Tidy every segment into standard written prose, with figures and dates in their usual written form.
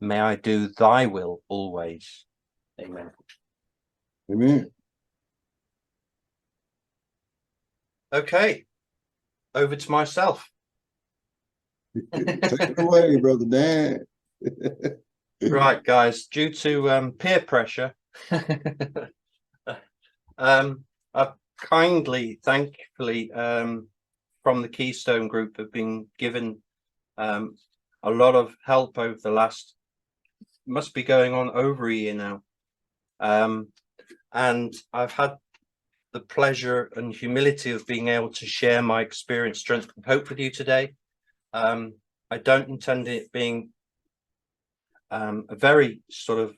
May I do thy will always. Amen. Amen. Okay, over to myself. Take it away, Brother Dan. Right, guys, due to peer pressure, I've thankfully, from the Keystone Group have been given a lot of help over the last, must be going on over a year now. And I've had the pleasure and humility of being able to share my experience, strength, and hope with you today. I don't intend it being a very sort of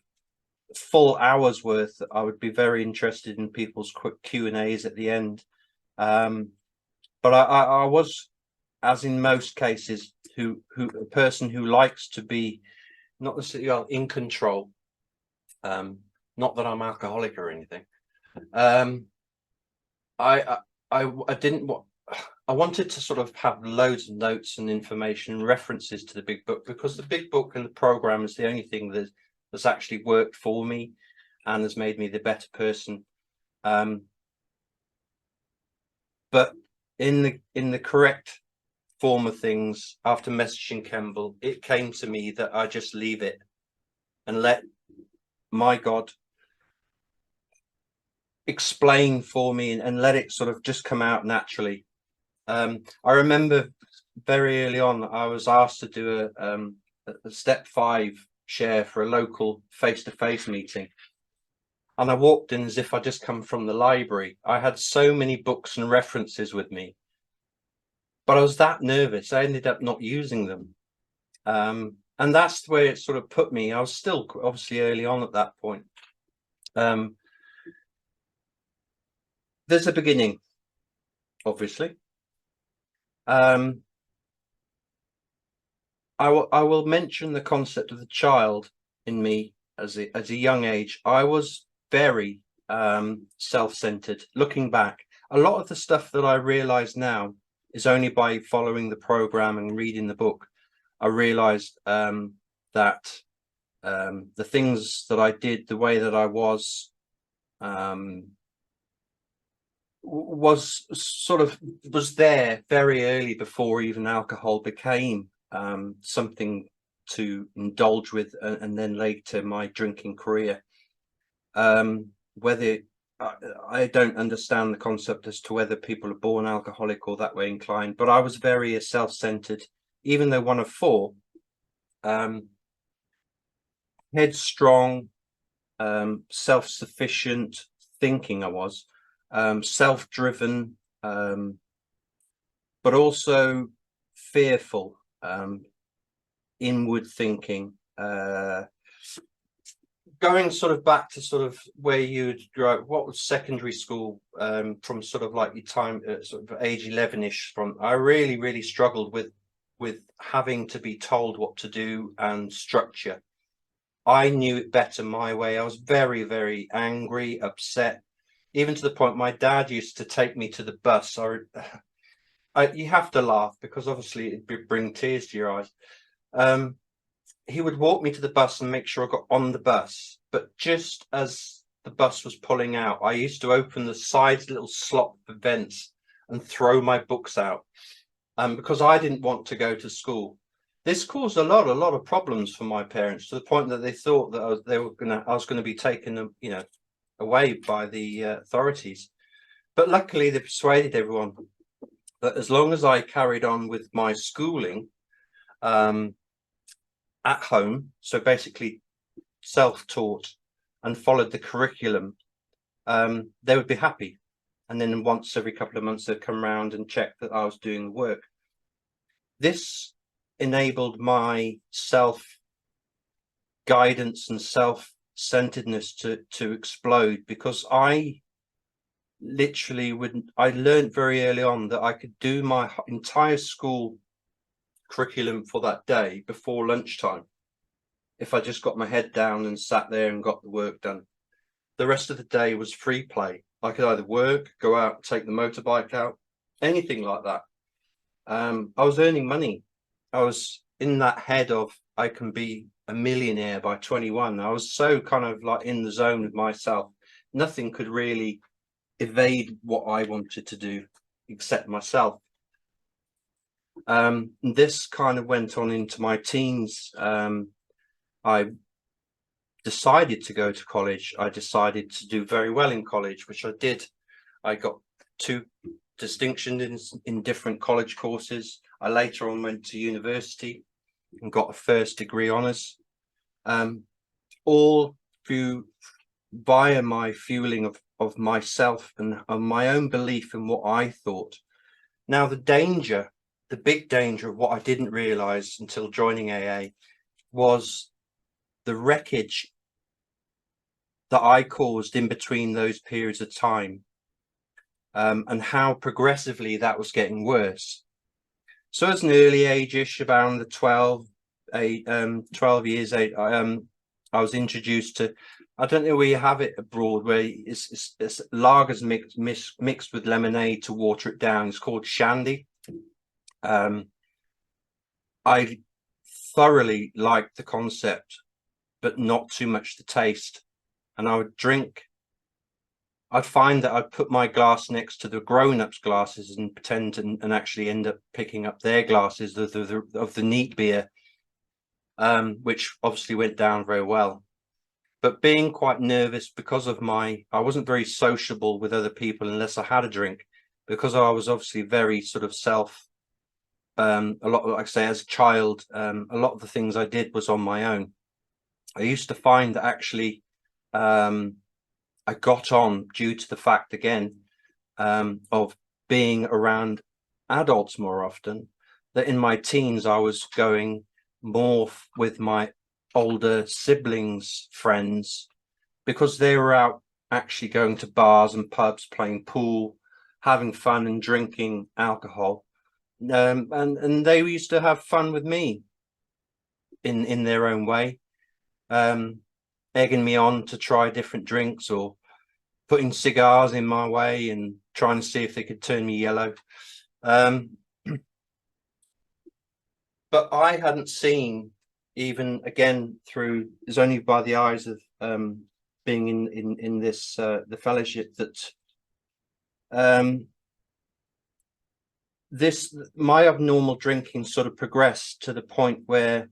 full hour's worth. I would be very interested in people's quick Q&As at the end. But I was, as in most cases, a person who likes to be not necessarily in control. Not that I'm alcoholic or anything. I wanted to sort of have loads of notes and information and references to the big book, because the big book and the program is the only thing that's actually worked for me and has made me the better person. But in the correct form of things, after messaging Kemble, it came to me that I just leave it and let my God explain for me and let it sort of just come out naturally. I remember very early on, I was asked to do a step 5 share for a local face-to-face meeting. And I walked in as if I just come from the library. I had so many books and references with me, but I was that nervous. I ended up not using them. And that's the way it sort of put me. I was still obviously early on at that point. There's a beginning, obviously. I will mention the concept of the child in me as a young age. I was very self-centered. Looking back, a lot of the stuff that I realize now is only by following the program and reading the book. I realized that the things that I did, the way that I was there very early, before even alcohol became something to indulge with, and then later my drinking career. Whether I don't understand the concept as to whether people are born alcoholic or that way inclined, but I was very self-centered, even though one of 4. Headstrong, self-sufficient thinking I was, self-driven, but also fearful, inward thinking, going sort of back to sort of where you'd grow up. What was secondary school, from sort of like your time sort of age 11ish, from I really struggled with having to be told what to do and structure. I knew it better my way. I was very angry, upset, even to the point my dad used to take me to the bus. You have to laugh because obviously it'd bring tears to your eyes. He would walk me to the bus and make sure I got on the bus. But just as the bus was pulling out, I used to open the sides little slot vents and throw my books out, because I didn't want to go to school. This caused a lot of problems for my parents, to the point that they thought that I was going to be taken, away by the authorities. But luckily, they persuaded everyone that as long as I carried on with my schooling at home, so basically self-taught and followed the curriculum, they would be happy. And then once every couple of months, they'd come around and check that I was doing the work. This enabled my self-guidance and self-centeredness to explode, because I learned very early on that I could do my entire school curriculum for that day before lunchtime if I just got my head down and sat there and got the work done. The rest of the day was free play. I could either work, go out, take the motorbike out, anything like that. I was earning money. I was in that head of I can be a millionaire by 21. I was so kind of like in the zone with myself. Nothing could really evade what I wanted to do except myself. This kind of went on into my teens. I decided to go to college. I decided to do very well in college, which I did. I got 2 distinctions in different college courses. I later on went to university and got a first degree honours, all through via my fueling of myself and of my own belief in what I thought. Now, the big danger of what I didn't realize until joining AA was the wreckage that I caused in between those periods of time, and how progressively that was getting worse. So as an early age-ish, around the 12 years age, I was introduced to, I don't know where you have it abroad, where it's lagers mixed with lemonade to water it down. It's called shandy. I thoroughly liked the concept, but not too much the taste. And I would drink. I'd find that I'd put my glass next to the grown-ups' glasses and pretend and actually end up picking up their glasses of the neat beer, which obviously went down very well. But being quite nervous because of I wasn't very sociable with other people unless I had a drink, because I was obviously very sort of a lot, like I say, as a child, a lot of the things I did was on my own. I used to find that actually I got on due to the fact, again, of being around adults more often, that in my teens I was going more with my older siblings' friends, because they were out actually going to bars and pubs, playing pool, having fun and drinking alcohol. And they used to have fun with me in their own way, egging me on to try different drinks or putting cigars in my way and trying to see if they could turn me yellow. But I hadn't seen, even again through, it's only by the eyes of being in this the fellowship, that my abnormal drinking sort of progressed to the point where,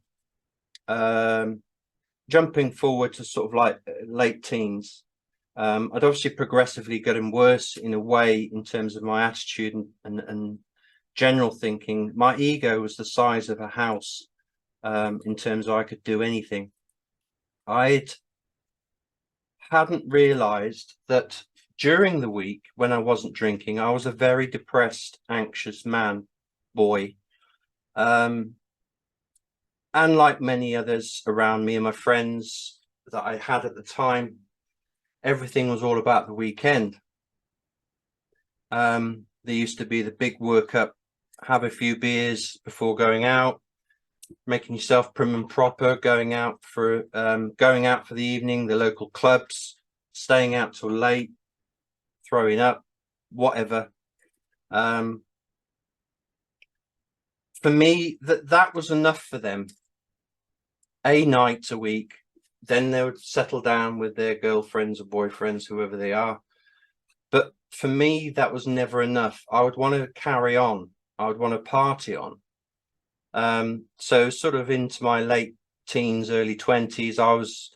jumping forward to sort of like late teens, I'd obviously progressively gotten worse in a way in terms of my attitude and general thinking. My ego was the size of a house, in terms of I could do anything. I hadn't realized that during the week when I wasn't drinking, I was a very depressed, anxious boy. And like many others around me and my friends that I had at the time, everything was all about the weekend. There used to be the big workup, have a few beers before going out, making yourself prim and proper, going out for the evening, the local clubs, staying out till late, throwing up, whatever. For me, that was enough for them. A night a week, then they would settle down with their girlfriends or boyfriends, whoever they are. But for me, that was never enough. I would want to carry on. I would want to party on. So sort of into my late teens, early 20s, I was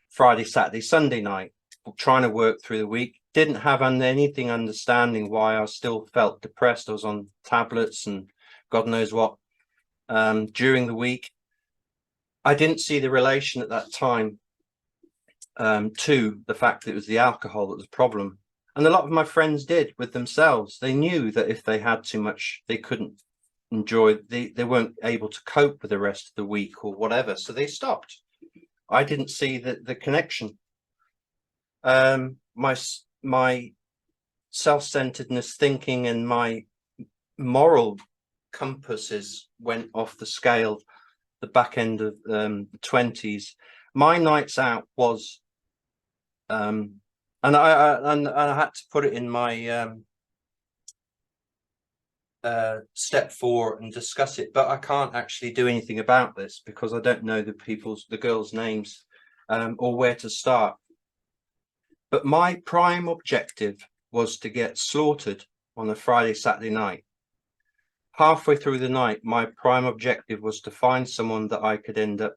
Friday, Saturday, Sunday night, trying to work through the week. Didn't have anything understanding why I still felt depressed. I was on tablets and God knows what during the week. I didn't see the relation at that time to the fact that it was the alcohol that was the problem. And a lot of my friends did with themselves. They knew that if they had too much, they couldn't enjoy, they weren't able to cope with the rest of the week or whatever. So they stopped. I didn't see the connection. My self-centeredness thinking and my moral compasses went off the scale the back end of the 20s. My nights out was and I had to put it in my step forward and discuss it, but I can't actually do anything about this because I don't know the girls' names, or where to start. But my prime objective was to get slaughtered on a Friday, Saturday night. Halfway through the night, my prime objective was to find someone that I could end up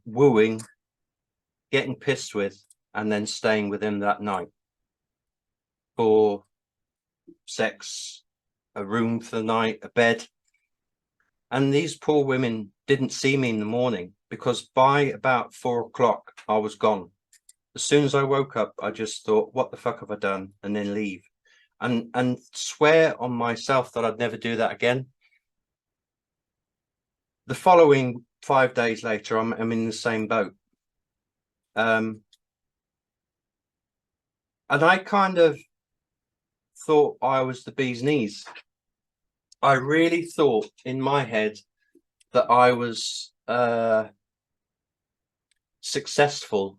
wooing, getting pissed with, and then staying with him that night for sex, a room for the night, a bed. And these poor women didn't see me in the morning because by about 4 o'clock, I was gone. As soon as I woke up, I just thought, what the fuck have I done? And then leave. And swear on myself that I'd never do that again. The following 5 days later, I'm in the same boat. And I kind of thought I was the bee's knees. I really thought in my head that I was successful.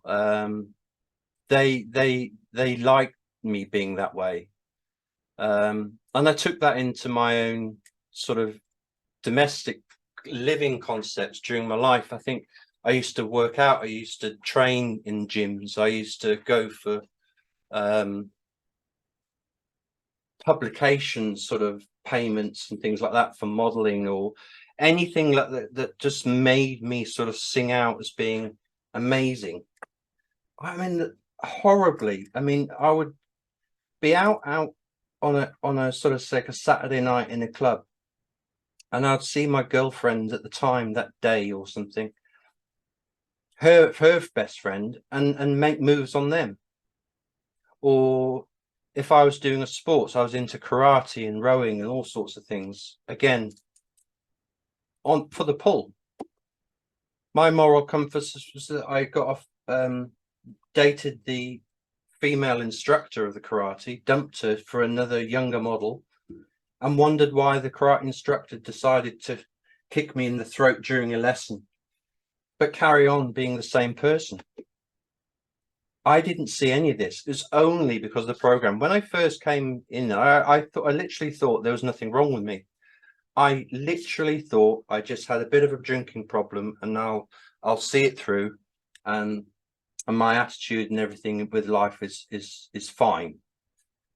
They liked me being that way. And I took that into my own sort of domestic living concepts during my life. I think I used to work out, I used to train in gyms, I used to go for publication sort of payments and things like that for modeling or anything like that just made me sort of sing out as being amazing. I mean, horribly. I mean, I would be out on a sort of like a Saturday night in a club, and I'd see my girlfriend at the time that day or something, her best friend, and make moves on them. Or if I was doing a sports, I was into karate and rowing and all sorts of things. Again, on for the pull. My moral compass was that I got off, dated the female instructor of the karate, dumped her for another younger model, and wondered why the karate instructor decided to kick me in the throat during a lesson, but carry on being the same person. I didn't see any of this. It's only because of the program. When I first came in, I literally thought there was nothing wrong with me. I literally thought I just had a bit of a drinking problem, and now I'll see it through, and my attitude and everything with life is fine.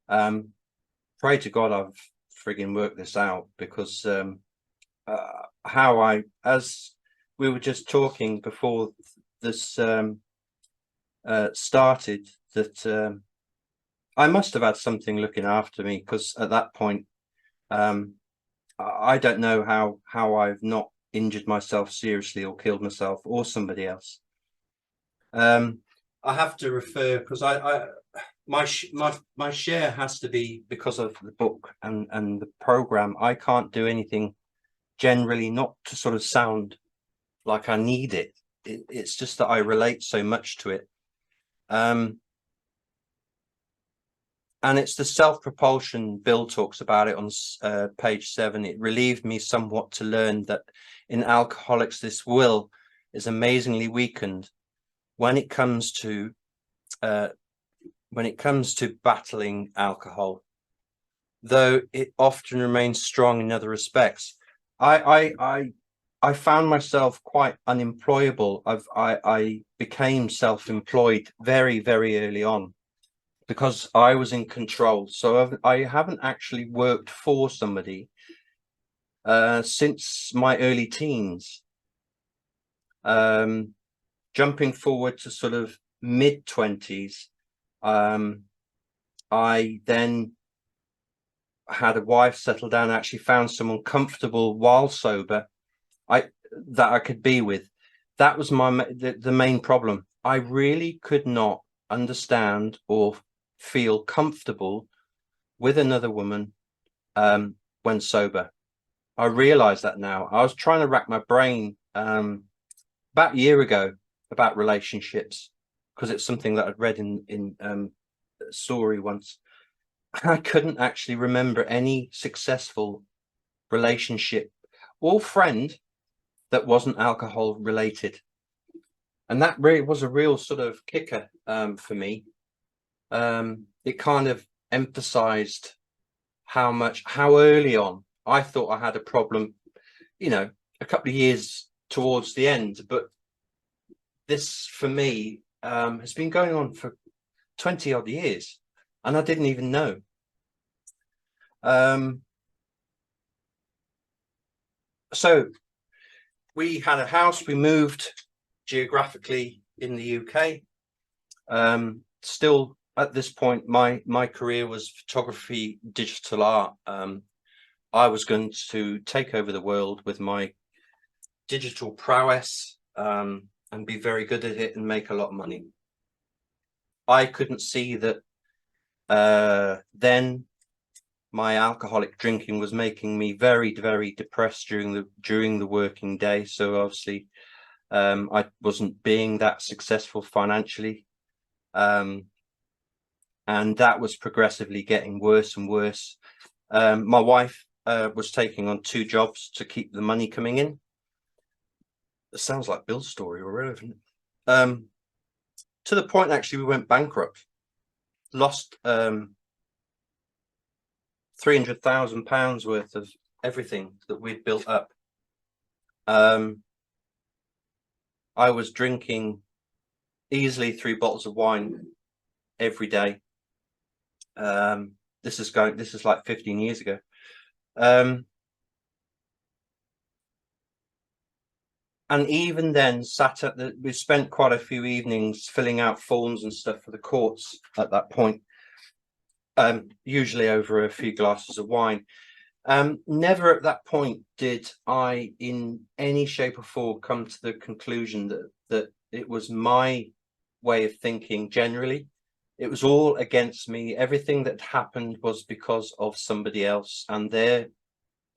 Pray to God I've frigging worked this out, because as we were just talking before this started, that I must have had something looking after me, because at that point I don't know how I've not injured myself seriously or killed myself or somebody else. I have to refer, because my share has to be because of the book and the program. I can't do anything generally, not to sort of sound like I need it. It's just that I relate so much to it. And it's the self-propulsion. Bill talks about it on page 7. It relieved me somewhat to learn that in alcoholics, this will is amazingly weakened when it comes to battling alcohol, though it often remains strong in other respects. I found myself quite unemployable. I became self-employed very, very early on, because I was in control. So I haven't actually worked for somebody since my early teens. Jumping forward to sort of mid-20s, I then had a wife, settled down, actually found someone comfortable while sober that I could be with. That was the main problem. I really could not understand or feel comfortable with another woman when sober. I realize that now. I was trying to rack my brain about a year ago about relationships, because it's something that I'd read in a story once. I couldn't actually remember any successful relationship or friend that wasn't alcohol related, and that really was a real sort of kicker for me. It kind of emphasized how early on I thought I had a problem, you know, a couple of years towards the end. But this for me has been going on for 20 odd years and I didn't even know. So we had a house, we moved geographically in the UK. Still at this point, my career was photography, digital art. I was going to take over the world with my digital prowess and be very good at it and make a lot of money. I couldn't see that then my alcoholic drinking was making me very, very depressed during the working day. So obviously I wasn't being that successful financially. And that was progressively getting worse and worse. My wife was taking on 2 jobs to keep the money coming in. It sounds like Bill's story already, isn't it? To the point, actually, we went bankrupt, lost £300,000 worth of everything that we'd built up. I was drinking easily 3 bottles of wine every day. This is like 15 years ago. And even then we spent quite a few evenings filling out forms and stuff for the courts at that point, usually over a few glasses of wine. Never at that point did I in any shape or form come to the conclusion that it was my way of thinking generally. It was all against me. Everything that happened was because of somebody else and their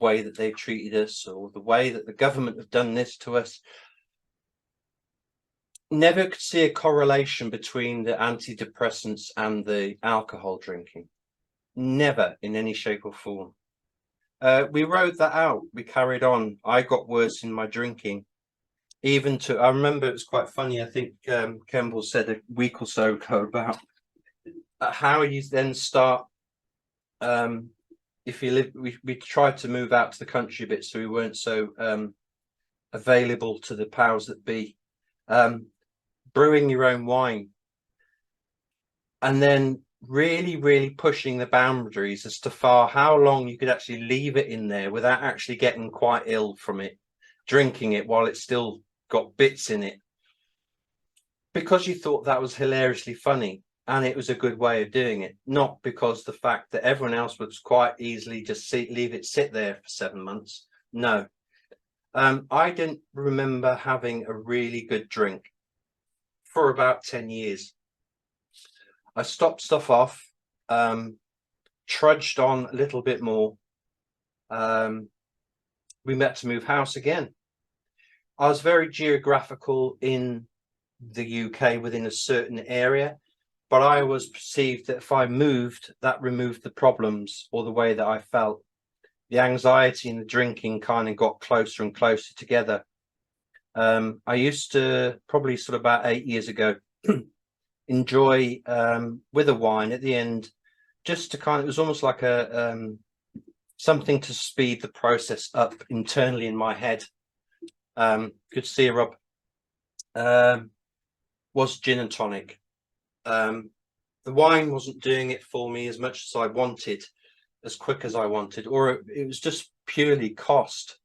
way that they've treated us, or the way that the government have done this to us. Never could see a correlation between the antidepressants and the alcohol drinking. Never in any shape or form. We rode that out. We carried on. I got worse in my drinking. I remember it was quite funny. I think Kemble said a week or so ago about how you then start. If you live, we tried to move out to the country a bit, so we weren't so available to the powers that be. Brewing your own wine, and then really pushing the boundaries as to how long you could actually leave it in there without actually getting quite ill from it, drinking it while it's still got bits in it, because you thought that was hilariously funny and it was a good way of doing it, not because the fact that everyone else would quite easily just leave it sit there for 7 months. No. I didn't remember having a really good drink for about 10 years. I stopped stuff off, trudged on a little bit more. We met to move house again. I was very geographical in the UK within a certain area, but I was perceived that if I moved, that removed the problems or the way that I felt. The anxiety and the drinking kind of got closer and closer together. I used to, probably sort of about 8 years ago, enjoy with a wine at the end, just to it was almost like a something to speed the process up internally in my head. Good to see you, Rob. Was gin and tonic. The wine wasn't doing it for me as much as I wanted, as quick as I wanted, or it was just purely cost.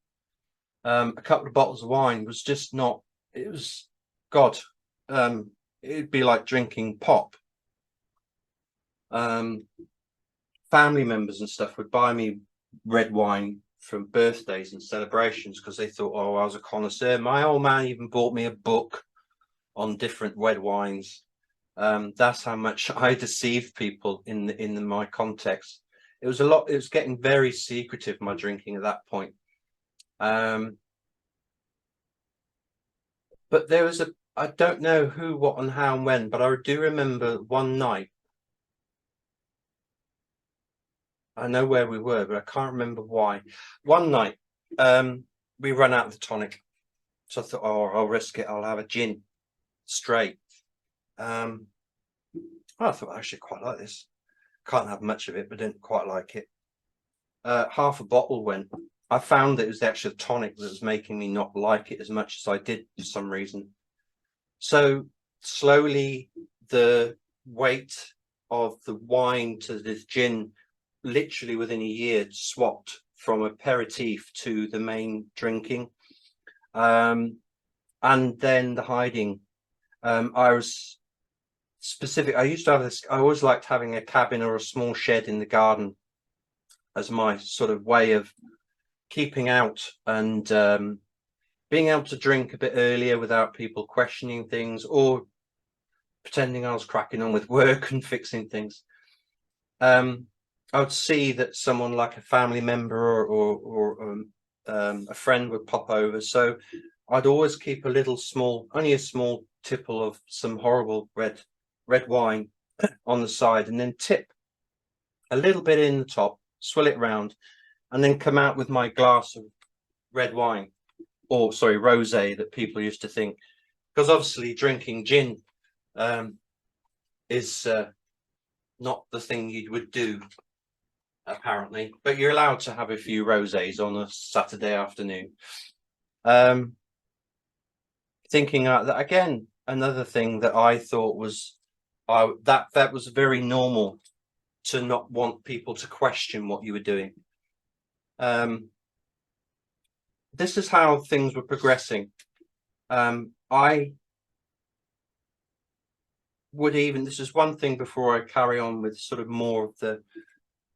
A couple of bottles of wine was just not, it was, God, it'd be like drinking pop. Family members and stuff would buy me red wine from birthdays and celebrations because they thought, oh, I was a connoisseur. My old man even bought me a book on different red wines. That's how much I deceived people in my context. It was getting very secretive, my drinking at that point. But there was I don't know who, what, and how and when, but I do remember one night. I know where we were, but I can't remember why. One night, we ran out of the tonic. So I thought, oh, I'll risk it. I'll have a gin straight. I thought I actually quite like this. Can't have much of it, but didn't quite like it. half a bottle went. I found that it was the actual tonic that was making me not like it as much as I did for some reason. So slowly the weight of the wine to this gin, literally within a year, swapped from aperitif to the main drinking. And then the hiding. I was specific. I used to have this, I always liked having a cabin or a small shed in the garden as my sort of way of keeping out and being able to drink a bit earlier without people questioning things or pretending I was cracking on with work and fixing things. I would see that someone like a family member or a friend would pop over. So I'd always keep a little small, only a small tipple of some horrible red wine on the side, and then tip a little bit in the top, swill it round, and then come out with my glass of red wine, or sorry, rosé that people used to think, because obviously drinking gin is not the thing you would do apparently, but you're allowed to have a few rosés on a Saturday afternoon. Thinking that again, another thing that I thought was that was very normal, to not want people to question what you were doing. This is how things were progressing. I would even, this is one thing before I carry on with sort of more of the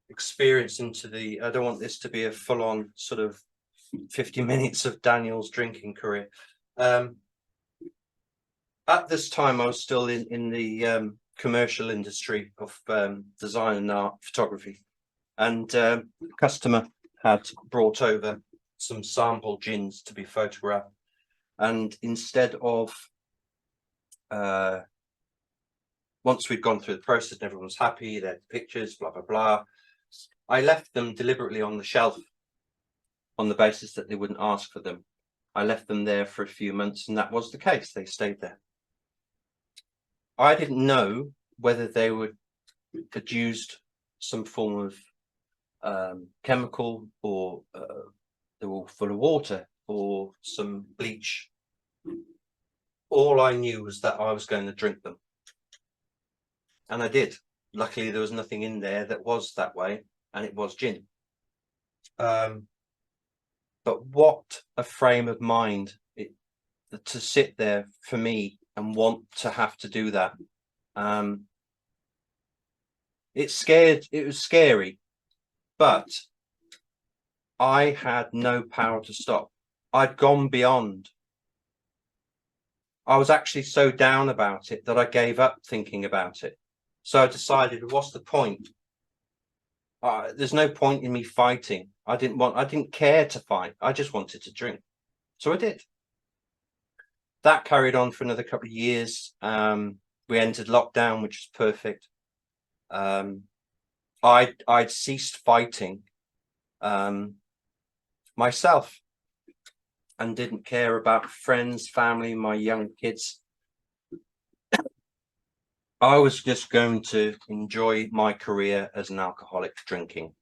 experience into the, I don't want this to be a full-on sort of 50 minutes of Daniel's drinking career. At this time, I was still in the commercial industry of design and art photography, and a customer had brought over some sample gins to be photographed, and instead of once we'd gone through the process and everyone was happy, they had pictures, blah blah blah, I left them deliberately on the shelf on the basis that they wouldn't ask for them. I left them there for a few months, and that was the case. They stayed there. I didn't know whether they had used some form of chemical, or they were full of water, or some bleach. All I knew was that I was going to drink them, and I did. Luckily, there was nothing in there that was that way, and it was gin. But what a frame of mind to sit there for me and want to have to do that. It was scary, but I had no power to stop. I'd gone beyond. I was actually so down about it that I gave up thinking about it. So I decided, what's the point? There's no point in me fighting. I didn't care to fight. I just wanted to drink. So I did. That carried on for another couple of years. We entered lockdown, which is perfect. I'd ceased fighting myself, and didn't care about friends, family, my young kids. I was just going to enjoy my career as an alcoholic drinking.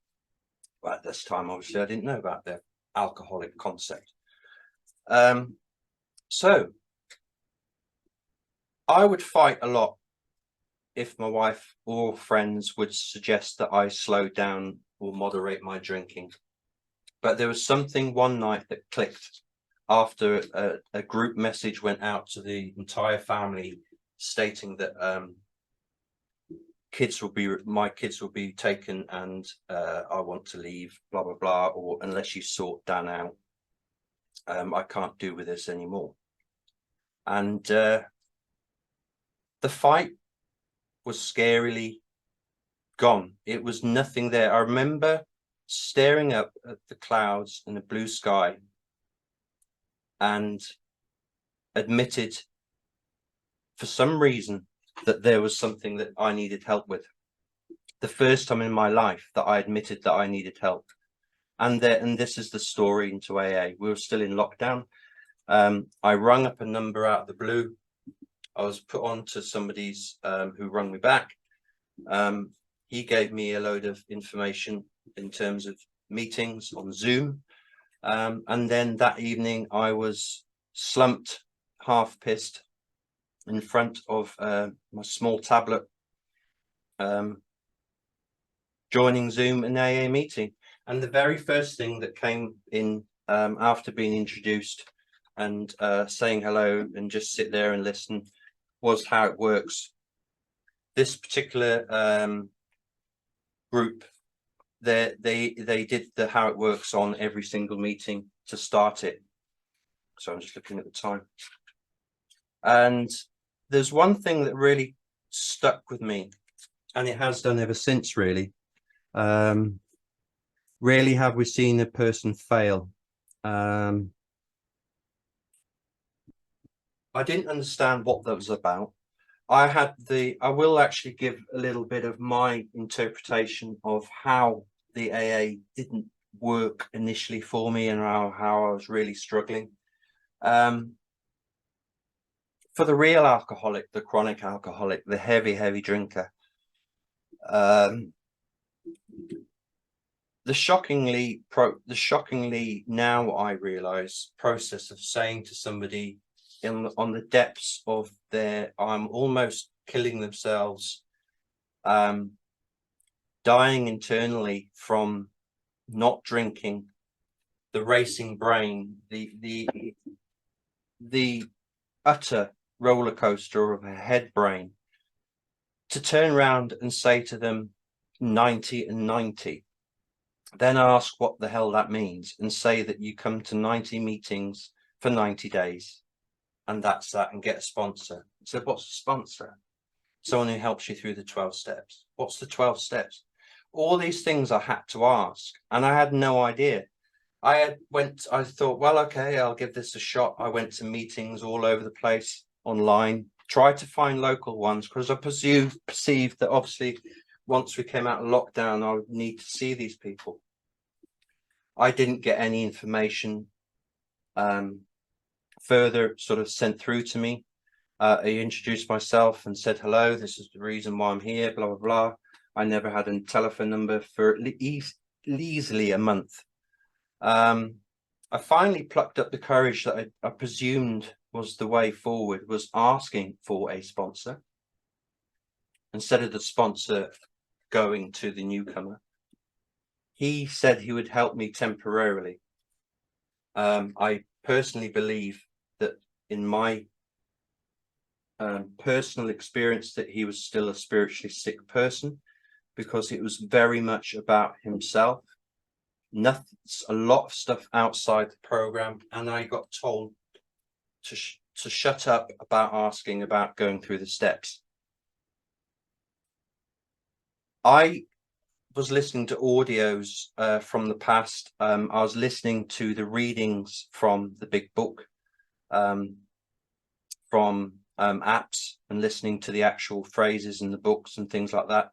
But at this time, obviously, I didn't know about the alcoholic concept. So I would fight a lot if my wife or friends would suggest that I slow down or moderate my drinking. But there was something one night that clicked after a group message went out to the entire family stating that my kids will be taken, and I want to leave, blah blah blah, or unless you sort Dan out, I can't do with this anymore. And the fight was scarily gone. It was nothing there. I remember staring up at the clouds and the blue sky and admitted for some reason that there was something that I needed help with. The first time in my life that I admitted that I needed help. And this is the story into AA. We were still in lockdown. I rung up a number out of the blue. I was put on to somebody's who rung me back. He gave me a load of information in terms of meetings on Zoom. And then that evening I was slumped, half pissed, in front of my small tablet, joining Zoom an AA meeting. And the very first thing that came in after being introduced and saying hello and just sit there and listen was how it works. This particular group, they did the how it works on every single meeting to start it. So I'm just looking at the time. And there's one thing that really stuck with me, and it has done ever since, really. Rarely have we seen a person fail. I didn't understand what that was about. I will actually give a little bit of my interpretation of how the AA didn't work initially for me and how I was really struggling. For the real alcoholic, the chronic alcoholic, the heavy drinker, the shockingly now I realize process of saying to somebody on the depths of their almost killing themselves, dying internally from not drinking, the racing brain, the utter roller coaster of a head brain, to turn around and say to them 90 and 90, then ask what the hell that means and say that you come to 90 meetings for 90 days and that's that, and get a sponsor. So what's a sponsor? Someone who helps you through the 12 steps. What's the 12 steps? All these things I had to ask and I had no idea. I thought, well, okay, I'll give this a shot. I went to meetings all over the place online, tried to find local ones because I perceived that obviously once we came out of lockdown, I would need to see these people. I didn't get any information further sort of sent through to me. I introduced myself and said, hello, this is the reason why I'm here, blah, blah, blah. I never had a telephone number for easily a month. I finally plucked up the courage that I presumed was the way forward, was asking for a sponsor instead of the sponsor going to the newcomer. He said he would help me temporarily. I personally believe that in my personal experience that he was still a spiritually sick person, because it was very much about himself. A lot of stuff outside the program, and I got told to shut up about asking about going through the steps. I was listening to audios from the past. I was listening to the readings from the big book, from apps, and listening to the actual phrases in the books and things like that.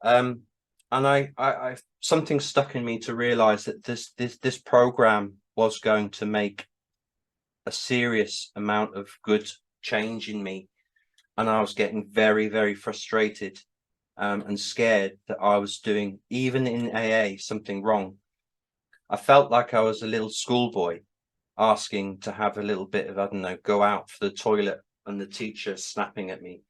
And I something stuck in me to realize that this program was going to make a serious amount of good change in me, and I was getting very frustrated and scared that I was doing, even in AA, something wrong. I felt like I was a little schoolboy asking to have a little bit of, I don't know, go out for the toilet and the teacher snapping at me.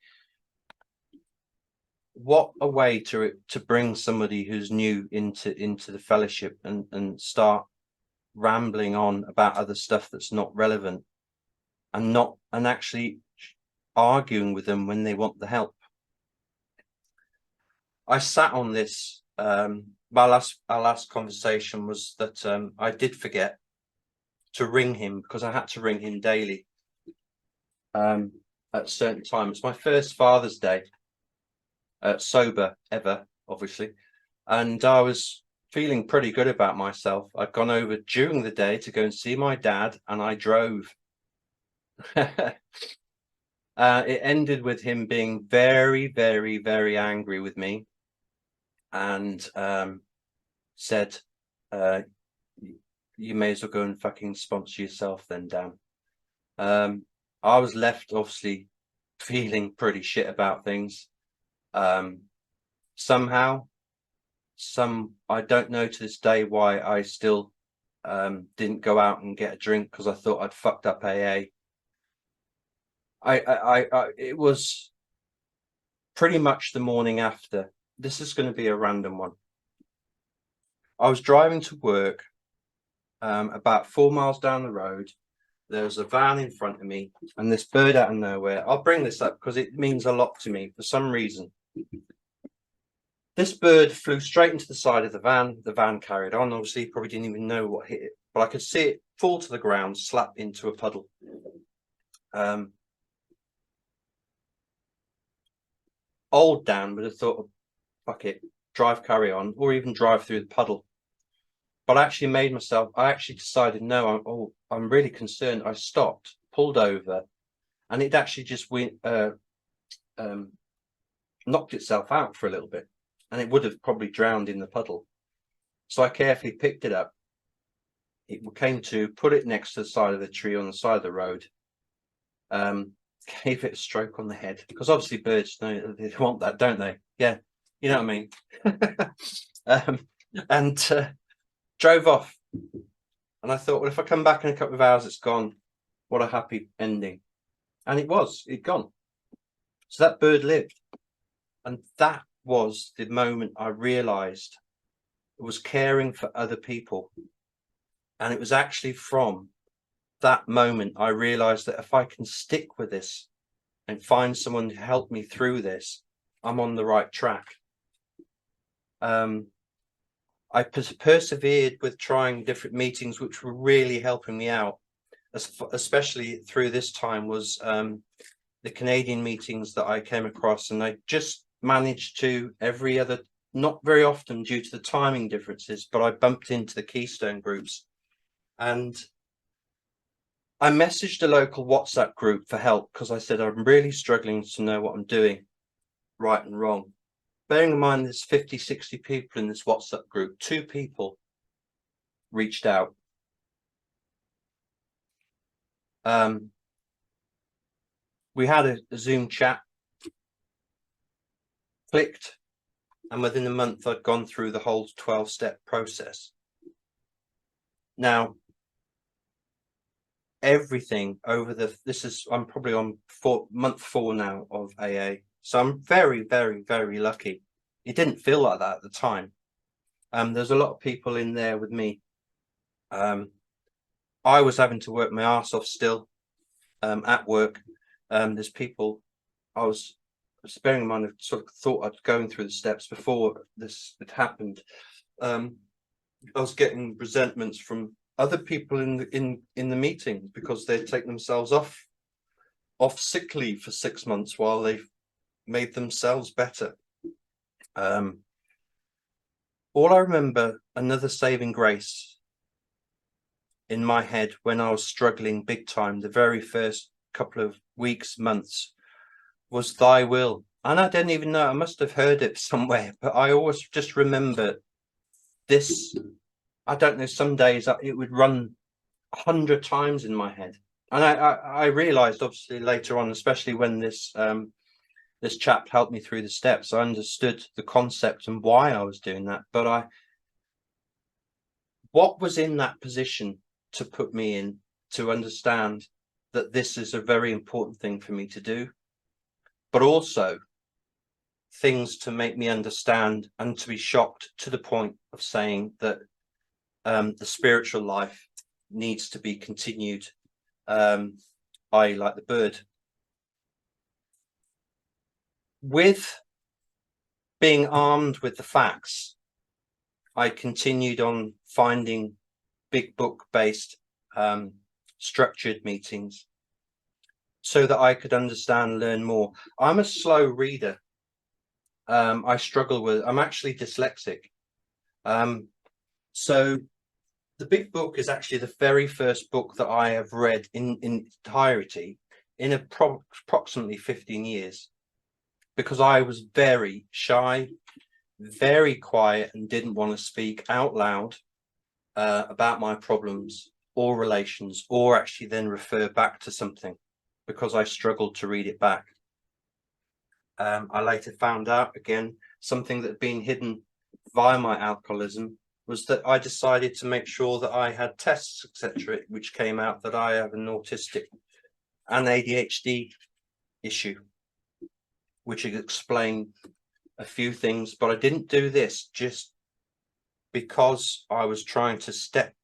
What a way to bring somebody who's new into the fellowship and start rambling on about other stuff that's not relevant, and actually arguing with them when they want the help. I sat on this. Our last conversation was that I did forget to ring him, because I had to ring him daily at a certain time. It's my first Father's Day. Sober ever, obviously, and I was feeling pretty good about myself. I'd gone over during the day to go and see my dad, and I drove. It ended with him being very angry with me, and said, you may as well go and fucking sponsor yourself then, Dan. I was left obviously feeling pretty shit about things. Somehow I don't know to this day why I still didn't go out and get a drink, because I thought I'd fucked up AA. It was pretty much the morning after. This is going to be a random one. I was driving to work, about 4 miles down the road. There was a van in front of me, and this bird out of nowhere. I'll bring this up because it means a lot to me for some reason. This bird flew straight into the side of the van. The van carried on. Obviously, probably didn't even know what hit it, but I could see it fall to the ground, slap into a puddle. Old Dan would have thought, fuck it, carry on, or even drive through the puddle. But I actually decided, no, I'm really concerned. I stopped, pulled over, and it actually just knocked itself out for a little bit, and it would have probably drowned in the puddle. So I carefully picked it up. It came to, put it next to the side of the tree on the side of the road, gave it a stroke on the head, because obviously birds know they want that, don't they? Yeah, you know what I mean. And drove off, and I thought, well, if I come back in a couple of hours, it's gone. What a happy ending. And it'd gone. So that bird lived, and that was the moment I realized it was caring for other people. And it was actually from that moment I realized that if I can stick with this and find someone to help me through this, I'm on the right track. I persevered with trying different meetings, which were really helping me out, especially through this time, was the Canadian meetings that I came across. And I just managed to every other, not very often due to the timing differences, but I bumped into the Keystone groups. And I messaged a local WhatsApp group for help, because I said, I'm really struggling to know what I'm doing right and wrong. Bearing in mind there's 50, 60 people in this WhatsApp group, 2 people reached out. We had a Zoom chat, clicked, and within a month I'd gone through the whole 12-step process. Now, everything over I'm probably on month 4 now of AA. So I'm very, very, very lucky. It didn't feel like that at the time. There's a lot of people in there with me. I was having to work my arse off still at work. There's people, I was bearing in mind, I sort of thought I'd going through the steps before this had happened. I was getting resentments from other people in the meetings because they'd taken themselves off sick leave for 6 months while they've made themselves better. All I remember, another saving grace in my head when I was struggling big time, the very first couple of weeks, months, was thy will. And I didn't even know, I must have heard it somewhere, but I always just remember this. I don't know, some days it would run 100 times in my head. And I realized, obviously, later on, especially when this chap helped me through the steps, I understood the concept and why I was doing that. But what was in that position to put me in to understand that this is a very important thing for me to do, but also things to make me understand and to be shocked to the point of saying that the spiritual life needs to be continued, i.e. like the bird. With being armed with the facts, I continued on finding big book based structured meetings so that I could understand, learn more. I'm a slow reader. I struggle with, I'm actually dyslexic. So the big book is actually the very first book that I have read in entirety in approximately 15 years, because I was very shy, very quiet, and didn't want to speak out loud about my problems or relations, or actually then refer back to something, because I struggled to read it back. I later found out, again, something that had been hidden via my alcoholism was that I decided to make sure that I had tests, etc., which came out that I have an autistic and ADHD issue, which explained a few things. But I didn't do this just because I was trying to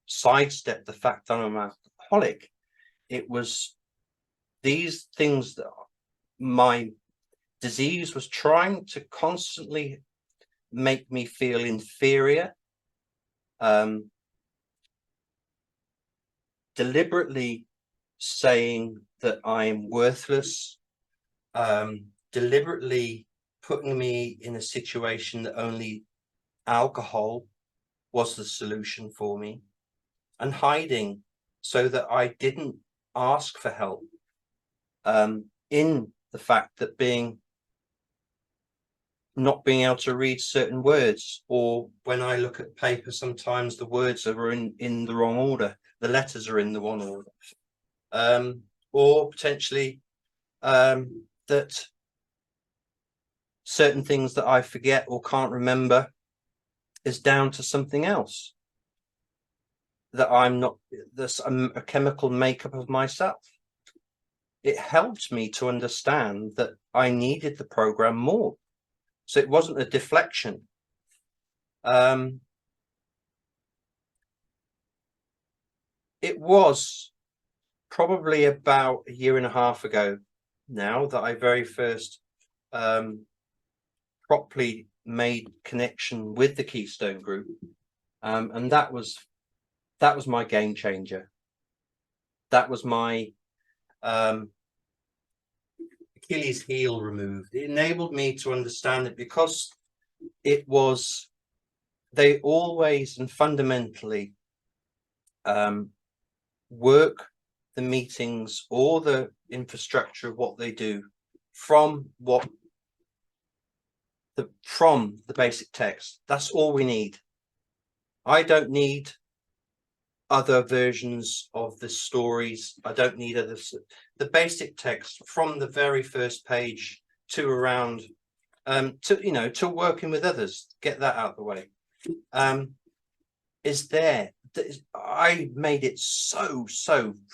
sidestep the fact that I'm an alcoholic. It was these things that my disease was trying to constantly make me feel inferior, deliberately saying that I am worthless, deliberately putting me in a situation that only alcohol was the solution for me, and hiding so that I didn't ask for help, in the fact that not being able to read certain words, or when I look at paper, sometimes the words are in the wrong order, the letters are in the wrong order, or potentially that certain things that I forget or can't remember is down to something else, that I'm not, there's a chemical makeup of myself. It helped me to understand that I needed the program more. So it wasn't a deflection. It was probably about a year and a half ago now that I very first properly made connection with the Keystone Group, and that was my game changer. That was my Achilles heel removed. It enabled me to understand that, because they always and fundamentally work the meetings or the infrastructure of what they do from the basic text. That's all we need. I don't need other versions of the stories. I don't need others. The basic text from the very first page to around to working with others, get that out of the way, is there. I made it so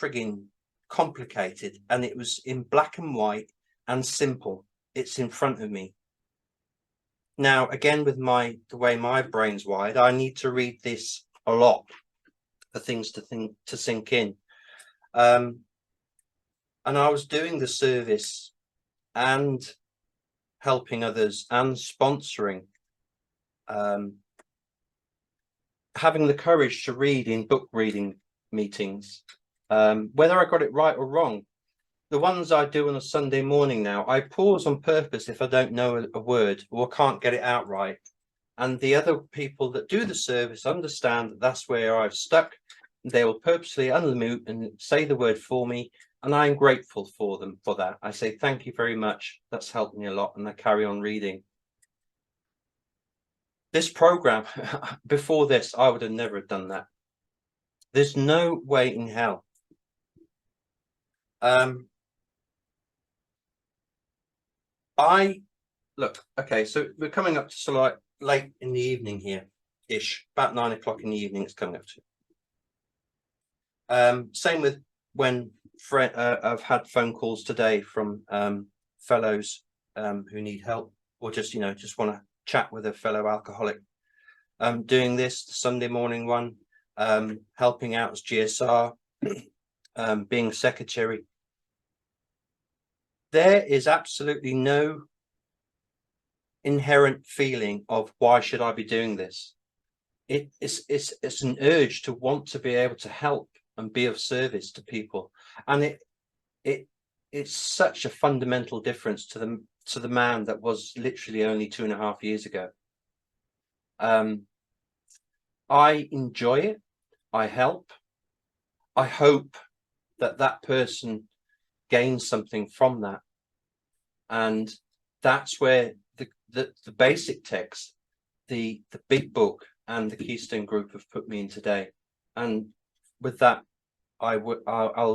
frigging complicated, and it was in black and white and simple. It's in front of me now. Again, with the way my brain's wired, I need to read this a lot for things to sink in. And I was doing the service and helping others and sponsoring, having the courage to read in book reading meetings, whether I got it right or wrong. The ones I do on a Sunday morning now, I pause on purpose if I don't know a word or can't get it out right. And the other people that do the service understand that that's where I've stuck. They will purposely unmute and say the word for me, and I'm grateful for them for that. I say, thank you very much. That's helped me a lot, and I carry on reading. This program, before this, I would have never done that. There's no way in hell. Okay, so we're coming up to sort of like late in the evening here ish, about 9 o'clock in the evening. It's coming up to. Same with when I've had phone calls today from fellows who need help, or just want to chat with a fellow alcoholic. Doing this Sunday morning one, helping out as GSR, being secretary. There is absolutely no inherent feeling of why should I be doing this. It's an urge to want to be able to help and be of service to people, and it's such a fundamental difference to the man that was literally only 2.5 years ago. I enjoy it. I help. I hope that person gains something from that, and that's where the basic text, the big book, and the Keystone Group have put me in today. And with that, I'll